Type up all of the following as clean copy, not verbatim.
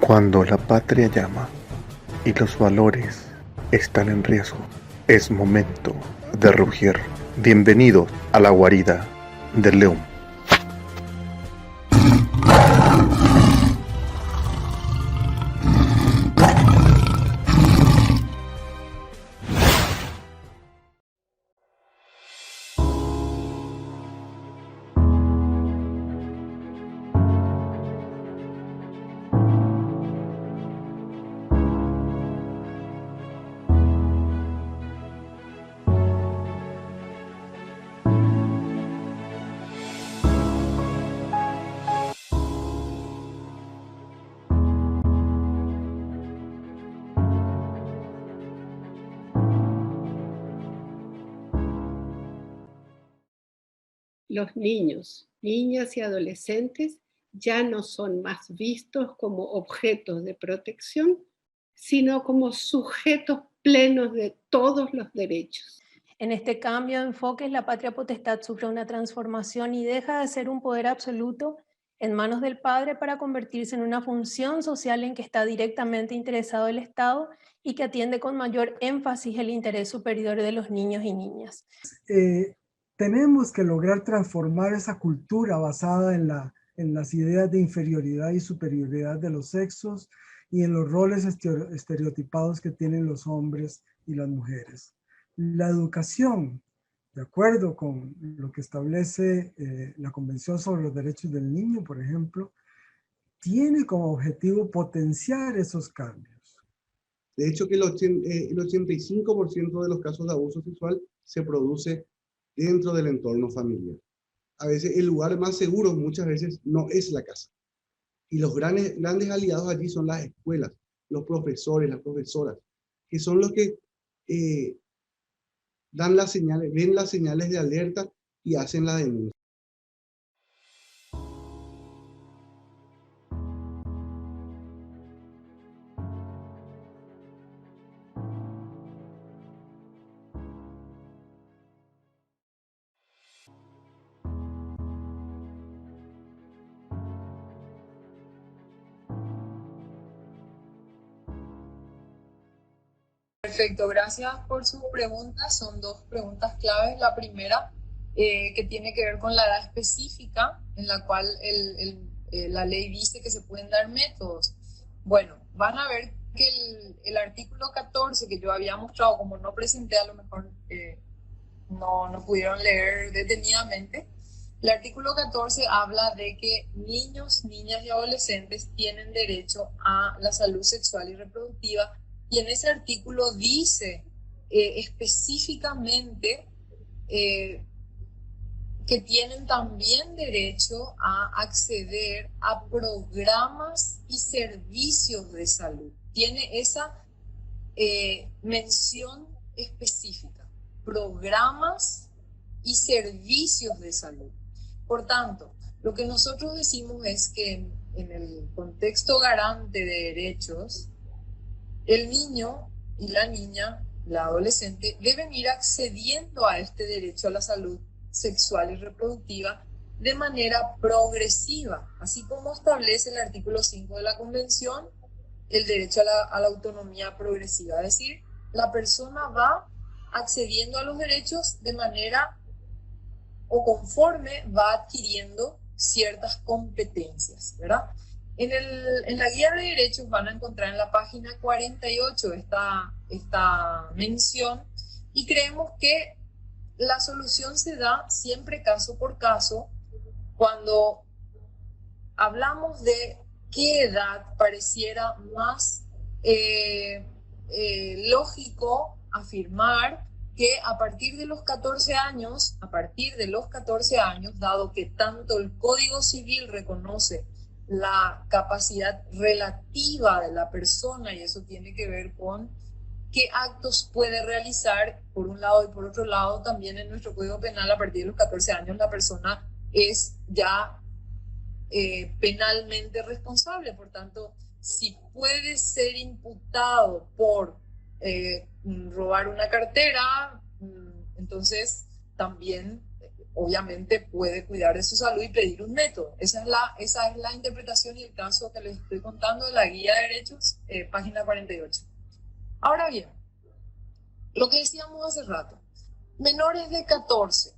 Cuando la patria llama y los valores están en riesgo, es momento de rugir. Bienvenidos a la guarida del león. Los niños, niñas y adolescentes ya no son más vistos como objetos de protección, sino como sujetos plenos de todos los derechos. En este cambio de enfoque, la patria potestad sufre una transformación y deja de ser un poder absoluto en manos del padre para convertirse en una función social en que está directamente interesado el Estado y que atiende con mayor énfasis el interés superior de los niños y niñas. eh, Tenemos que lograr transformar esa cultura basada en las ideas de inferioridad y superioridad de los sexos y en los roles estereotipados que tienen los hombres y las mujeres. La educación, de acuerdo con lo que establece la Convención sobre los Derechos del Niño, por ejemplo, tiene como objetivo potenciar esos cambios. De hecho, que el 85% de los casos de abuso sexual se produce dentro del entorno familiar. A veces el lugar más seguro muchas veces no es la casa. Y los grandes aliados allí son las escuelas, los profesores, las profesoras, que son los que dan las señales, ven las señales de alerta y hacen la denuncia. Perfecto, gracias por sus preguntas. Son dos preguntas claves. La primera, que tiene que ver con la edad específica en la cual la ley dice que se pueden dar métodos. Bueno, van a ver que el artículo 14 que yo había mostrado, como no presenté, a lo mejor no pudieron leer detenidamente. El artículo 14 habla de que niños, niñas y adolescentes tienen derecho a la salud sexual y reproductiva. Y en ese artículo dice específicamente que tienen también derecho a acceder a programas y servicios de salud. Tiene esa mención específica, programas y servicios de salud. Por tanto, lo que nosotros decimos es que en el contexto garante de derechos, el niño y la niña, la adolescente, deben ir accediendo a este derecho a la salud sexual y reproductiva de manera progresiva, así como establece el artículo 5 de la Convención, el derecho a la autonomía progresiva. Es decir, la persona va accediendo a los derechos de manera o conforme va adquiriendo ciertas competencias, ¿verdad? En la guía de derechos van a encontrar en la página 48 esta mención, y creemos que la solución se da siempre caso por caso cuando hablamos de qué edad pareciera más lógico afirmar que a partir de los 14 años, dado que tanto el Código Civil reconoce la capacidad relativa de la persona, y eso tiene que ver con qué actos puede realizar, por un lado, y por otro lado, también en nuestro Código Penal, a partir de los 14 años, la persona es ya penalmente responsable. Por tanto, si puede ser imputado por robar una cartera, entonces también obviamente puede cuidar de su salud y pedir un método. Esa es la interpretación y el caso que les estoy contando de la Guía de Derechos, página 48. Ahora bien, lo que decíamos hace rato, menores de 14,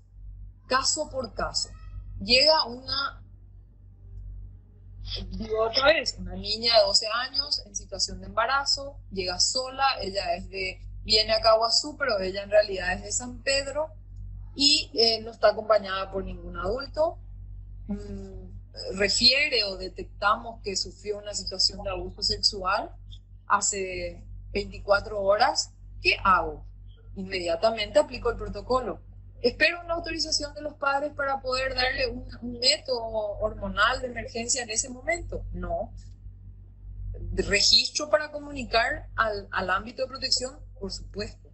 caso por caso, llega digo otra vez, una niña de 12 años en situación de embarazo, llega sola, ella viene a Caguazú, pero ella en realidad es de San Pedro y no está acompañada por ningún adulto. Refiere o detectamos que sufrió una situación de abuso sexual hace 24 horas. ¿Qué hago? Inmediatamente aplico el protocolo. ¿Espero una autorización de los padres para poder darle un método hormonal de emergencia en ese momento? No. ¿Registro para comunicar al ámbito de protección? Por supuesto.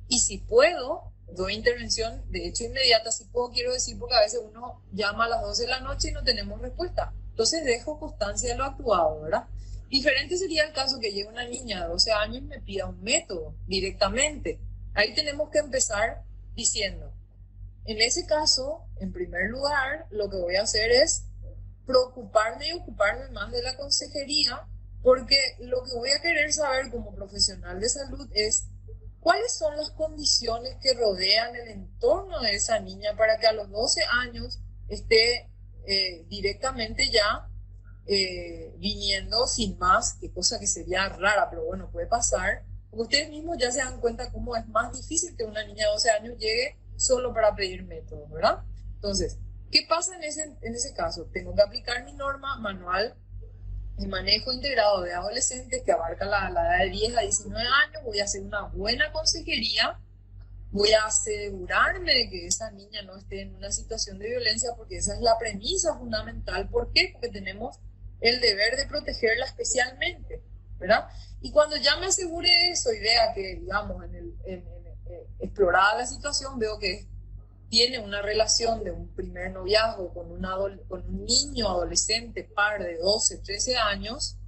Y si puedo, doy intervención de hecho inmediata. Si puedo, quiero decir, porque a veces uno llama a las 12 de la noche y no tenemos respuesta. Entonces dejo constancia de lo actuado, ¿verdad? Diferente sería el caso que llegue una niña de 12 años y me pida un método directamente. Ahí tenemos que empezar diciendo, en ese caso, en primer lugar, lo que voy a hacer es preocuparme y ocuparme más de la consejería, porque lo que voy a querer saber como profesional de salud es cuáles son las condiciones que rodean el entorno de esa niña para que a los 12 años esté directamente ya viniendo sin más, que cosa que sería rara, pero bueno, puede pasar. Porque ustedes mismos ya se dan cuenta cómo es más difícil que una niña de 12 años llegue solo para pedir métodos, ¿verdad? Entonces, ¿qué pasa en ese caso? Tengo que aplicar mi norma manual de manejo integrado de adolescentes que abarca la edad de 10 a 19 años. Voy a hacer una buena consejería, voy a asegurarme de que esa niña no esté en una situación de violencia, porque esa es la premisa fundamental. ¿Por qué? Porque tenemos el deber de protegerla especialmente, ¿verdad? Y cuando ya me asegure eso y vea que, digamos, explorada la situación, veo que tiene una relación de un primer noviazgo con un niño adolescente par de 12, 13 años,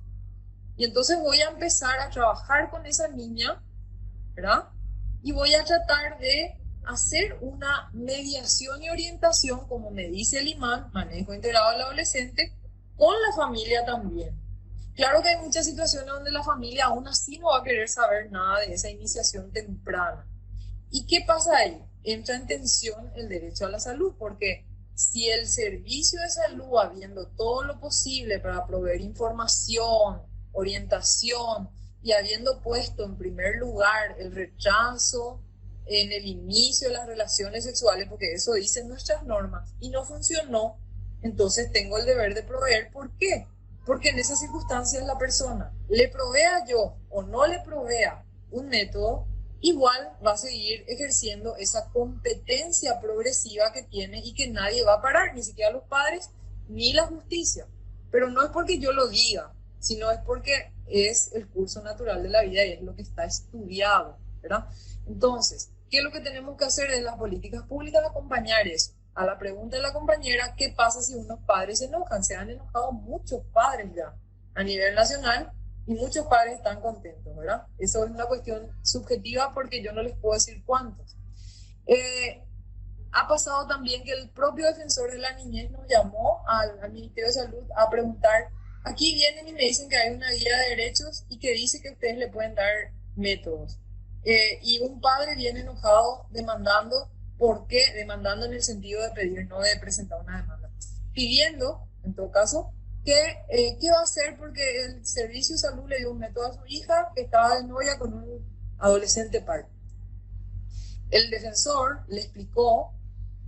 y entonces voy a empezar a trabajar con esa niña, ¿verdad? Y voy a tratar de hacer una mediación y orientación, como me dice el imán, manejo integrado del adolescente, con la familia también. Claro que hay muchas situaciones donde la familia aún así no va a querer saber nada de esa iniciación temprana. ¿Y qué pasa ahí? Entra en tensión el derecho a la salud, porque si el servicio de salud, habiendo todo lo posible para proveer información, orientación, y habiendo puesto en primer lugar el rechazo en el inicio de las relaciones sexuales, porque eso dicen nuestras normas, y no funcionó, entonces tengo el deber de proveer. ¿Por qué? Porque en esas circunstancias la persona, le provea yo o no le provea un método, igual va a seguir ejerciendo esa competencia progresiva que tiene y que nadie va a parar, ni siquiera los padres ni la justicia. Pero no es porque yo lo diga, sino es porque es el curso natural de la vida y es lo que está estudiado, ¿verdad? Entonces, ¿qué es lo que tenemos que hacer en las políticas públicas? Acompañar eso. A la pregunta de la compañera, ¿qué pasa si unos padres se enojan? Se han enojado muchos padres ya a nivel nacional y muchos padres están contentos, ¿verdad? Eso es una cuestión subjetiva porque yo no les puedo decir cuántos. Ha pasado también que el propio defensor de la niñez nos llamó al Ministerio de Salud a preguntar, aquí vienen y me dicen que hay una guía de derechos y que dice que ustedes le pueden dar métodos. Y un padre viene enojado demandando. ¿Por qué? Demandando en el sentido de pedir, no de presentar una demanda. Pidiendo, en todo caso, que qué va a hacer porque el servicio de salud le dio un método a su hija que estaba de novia con un adolescente par. El defensor le explicó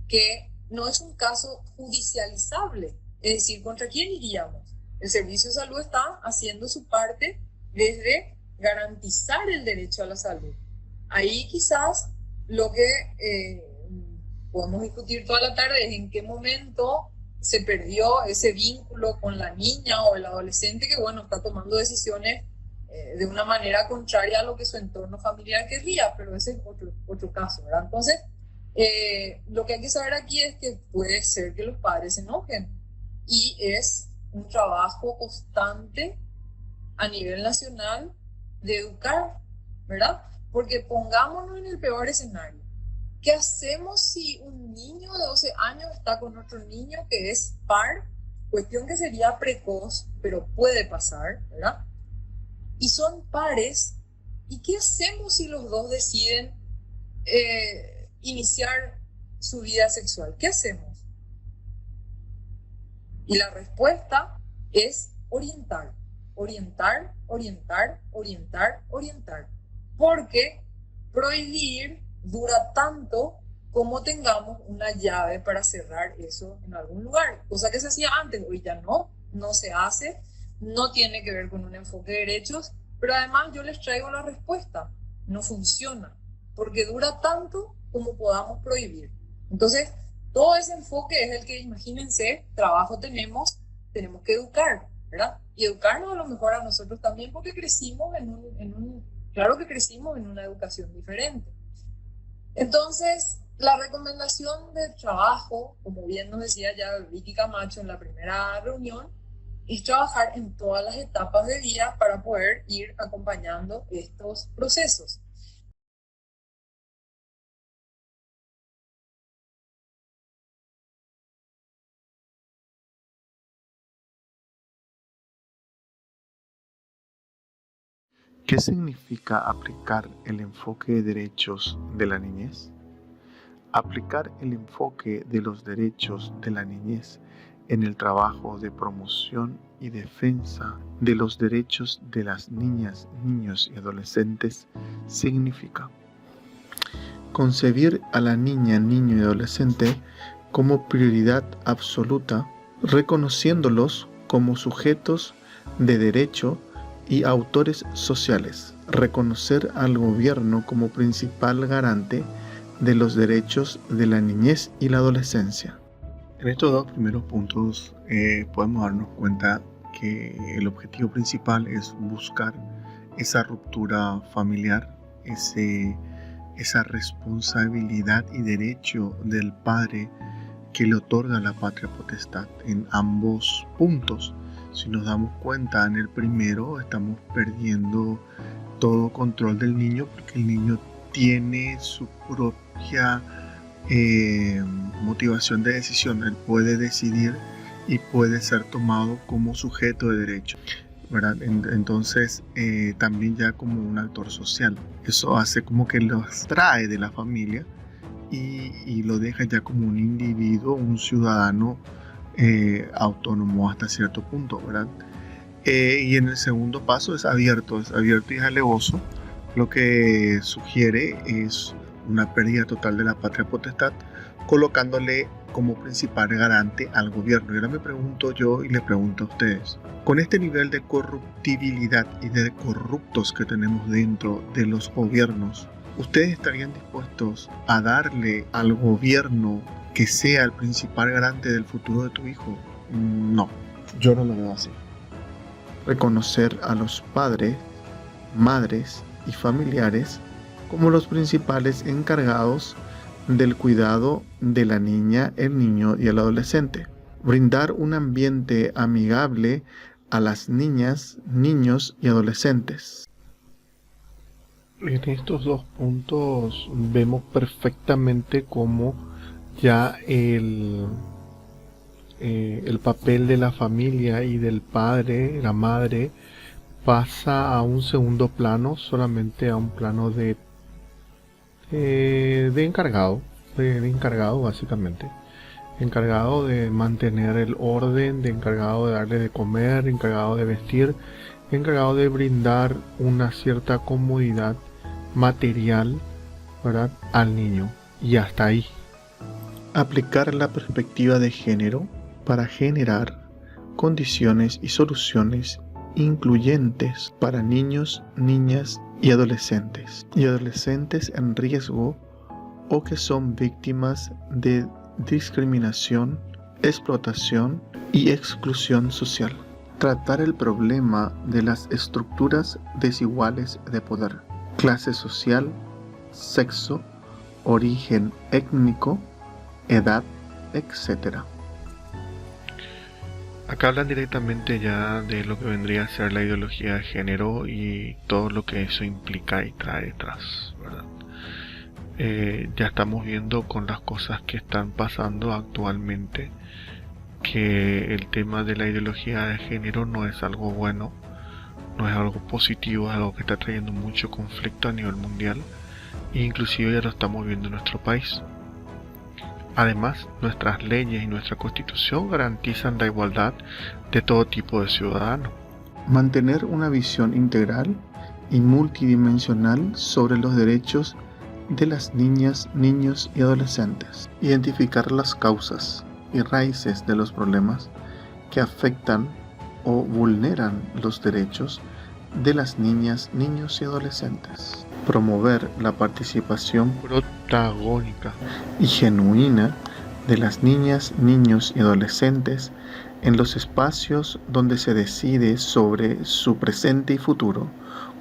que no es un caso judicializable, es decir, ¿contra quién iríamos? El servicio de salud está haciendo su parte desde garantizar el derecho a la salud. Ahí quizás lo que podemos discutir toda la tarde es en qué momento se perdió ese vínculo con la niña o el adolescente que, bueno, está tomando decisiones de una manera contraria a lo que su entorno familiar querría, pero ese es otro caso, ¿verdad? Entonces, lo que hay que saber aquí es que puede ser que los padres se enojen y es un trabajo constante a nivel nacional de educar, ¿verdad? Porque pongámonos en el peor escenario. ¿Qué hacemos si un niño de 12 años está con otro niño que es par? Cuestión que sería precoz, pero puede pasar, ¿verdad? Y son pares. ¿Y qué hacemos si los dos deciden iniciar su vida sexual? ¿Qué hacemos? Y la respuesta es orientar, orientar, orientar, orientar, orientar. Porque prohibir dura tanto como tengamos una llave para cerrar eso en algún lugar. Cosa que se hacía antes, hoy ya no se hace, no tiene que ver con un enfoque de derechos, pero además yo les traigo la respuesta. No funciona, porque dura tanto como podamos prohibir. Entonces, todo ese enfoque es el que, imagínense, trabajo tenemos que educar, ¿verdad? Y educarnos a lo mejor a nosotros también, porque crecimos claro que crecimos en una educación diferente. Entonces, la recomendación de trabajo, como bien nos decía ya Vicky Camacho en la primera reunión, es trabajar en todas las etapas de vida para poder ir acompañando estos procesos. ¿Qué significa aplicar el enfoque de derechos de la niñez? Aplicar el enfoque de los derechos de la niñez en el trabajo de promoción y defensa de los derechos de las niñas, niños y adolescentes significa concebir a la niña, niño y adolescente como prioridad absoluta, reconociéndolos como sujetos de derecho y autores sociales, reconocer al gobierno como principal garante de los derechos de la niñez y la adolescencia. En estos dos primeros puntos podemos darnos cuenta que el objetivo principal es buscar esa ruptura familiar, esa responsabilidad y derecho del padre que le otorga la patria potestad en ambos puntos. Si nos damos cuenta, en el primero estamos perdiendo todo control del niño porque el niño tiene su propia motivación de decisión. Él puede decidir y puede ser tomado como sujeto de derecho, ¿verdad? Entonces también ya como un actor social. Eso hace como que lo extrae de la familia y lo deja ya como un individuo, un ciudadano autónomo hasta cierto punto, ¿verdad? Y en el segundo paso es abierto y es alevoso. Lo que sugiere es una pérdida total de la patria potestad, colocándole como principal garante al gobierno. Y ahora me pregunto yo y le pregunto a ustedes, con este nivel de corruptibilidad y de corruptos que tenemos dentro de los gobiernos, ¿ustedes estarían dispuestos a darle al gobierno que sea el principal garante del futuro de tu hijo? No, yo no lo veo así. Reconocer a los padres, madres y familiares como los principales encargados del cuidado de la niña, el niño y el adolescente. Brindar un ambiente amigable a las niñas, niños y adolescentes. En estos dos puntos vemos perfectamente cómo ya el papel de la familia y del padre, la madre, pasa a un segundo plano, solamente a un plano de encargado, de encargado básicamente, encargado de mantener el orden, de encargado de darle de comer, encargado de vestir, encargado de brindar una cierta comodidad material, ¿verdad?, al niño, y hasta ahí. Aplicar la perspectiva de género para generar condiciones y soluciones incluyentes para niños, niñas y adolescentes en riesgo o que son víctimas de discriminación, explotación y exclusión social. Tratar el problema de las estructuras desiguales de poder, clase social, sexo, origen étnico, edad, etc. Acá hablan directamente ya de lo que vendría a ser la ideología de género y todo lo que eso implica y trae detrás, ¿verdad? Ya estamos viendo con las cosas que están pasando actualmente que el tema de la ideología de género no es algo bueno, no es algo positivo, es algo que está trayendo mucho conflicto a nivel mundial e inclusive ya lo estamos viendo en nuestro país. Además, nuestras leyes y nuestra constitución garantizan la igualdad de todo tipo de ciudadanos. Mantener una visión integral y multidimensional sobre los derechos de las niñas, niños y adolescentes. Identificar las causas y raíces de los problemas que afectan o vulneran los derechos de las niñas, niños y adolescentes. Promover la participación protagónica y genuina de las niñas, niños y adolescentes en los espacios donde se decide sobre su presente y futuro,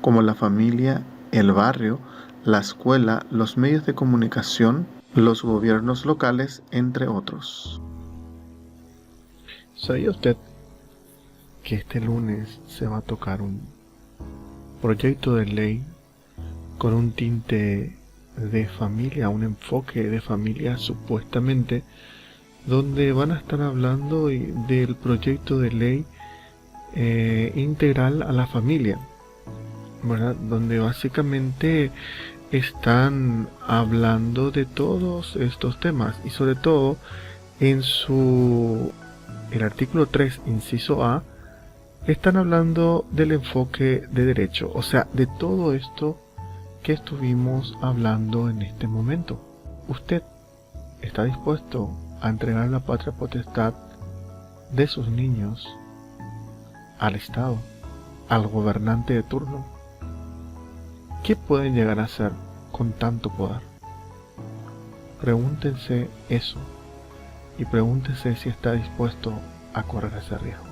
como la familia, el barrio, la escuela, los medios de comunicación, los gobiernos locales, entre otros. ¿Sabía usted que este lunes se va a tocar un proyecto de ley con un tinte de familia, un enfoque de familia supuestamente, donde van a estar hablando del proyecto de ley integral a la familia, ¿verdad? Donde básicamente están hablando de todos estos temas y sobre todo en el artículo 3, inciso A, están hablando del enfoque de derecho, o sea, de todo esto que estuvimos hablando en este momento. ¿Usted está dispuesto a entregar la patria potestad de sus niños al Estado, al gobernante de turno? ¿Qué pueden llegar a hacer con tanto poder? Pregúntense eso y pregúntense si está dispuesto a correr ese riesgo.